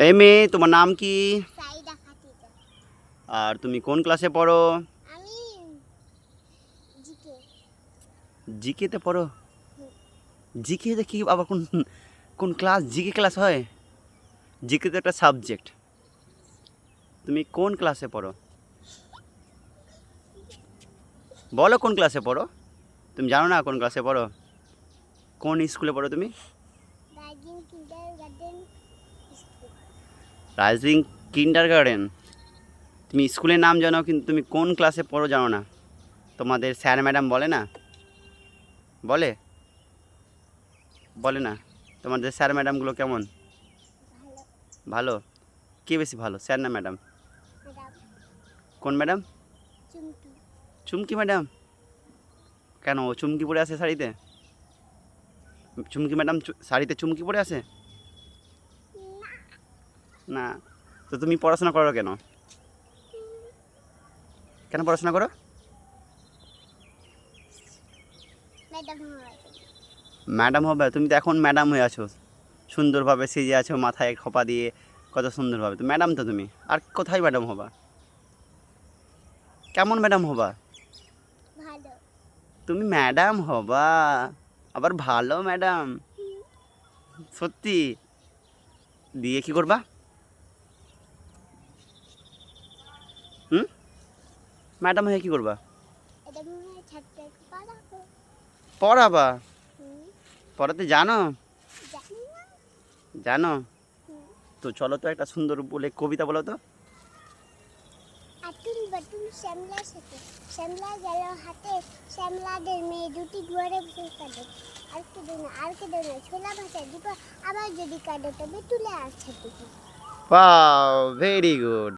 এই মেয়ে, তোমার নাম কি? সাইদা খাদিজা। আর তুমি কোন ক্লাসে পড়ো? আমি জিকে। জিকেতে পড়ো? জিকেতে কি আবার কোন কোন ক্লাস? জিকে ক্লাস হয়? জিকে তো একটা সাবজেক্ট। তুমি কোন ক্লাসে পড়ো? বলো কোন ক্লাসে পড়ো? তুমি জানো না কোন ক্লাসে পড়ো? কোন স্কুলে পড়ো তুমি? Rising kindergarten school. Rising kindergarten. তুমি স্কুলের নাম জানো কিন্তু তুমি কোন ক্লাসে পড়ো জানো না। তোমাদের স্যার ম্যাডাম বলে না? বলে? বলে না? তোমাদের স্যার ম্যাডামগুলো কেমন? ভালো। ভালো? কে বেশি ভালো, স্যার না ম্যাডাম? ম্যাডাম। কোন ম্যাডাম? চুমকি। চুমকি ম্যাডাম? কেন, ও চুমকি পরে আসে শাড়িতে? চুমকি ম্যাডাম শাড়িতে চুমকি পরে আসে? না। তো তুমি পড়াশোনা করো কেন? কেন পড়াশোনা করো? ম্যাডাম হয়। ম্যাডাম হবে? তুমি তো এখন ম্যাডাম হয়ে আছো, সুন্দরভাবে সেজে আছো, মাথায় খোপা দিয়ে কত সুন্দরভাবে, তো ম্যাডাম তো তুমি। আর কোথায় ম্যাডাম হবা? কেমন ম্যাডাম হবা? ভালো। তুমি ম্যাডাম হবা, আবার ভালো ম্যাডাম? সত্যি? দিয়ে কি করবা? হুম? ম্যাডাম হয়ে কি করবা? এটা মনে হয় ছাত্রকে পড়াবো। পড়াবা? হুম। পড়াতে জানো? জানি না। জানো? হুম। তো চলো তো একটা সুন্দর বলে কবিতা বলো তো। আতুল বাতুল শ্যামলা সাথে শ্যামলা গেল হাতে, শ্যামলাদের মেয়ে দুটি ঘরে বসে কাঁদে। আর কেঁদো না, আর কেঁদো না, ছোলা ভাষায় দিব, আবার যদি কাঁদো তবে তুলে আসছে। Wow, very good.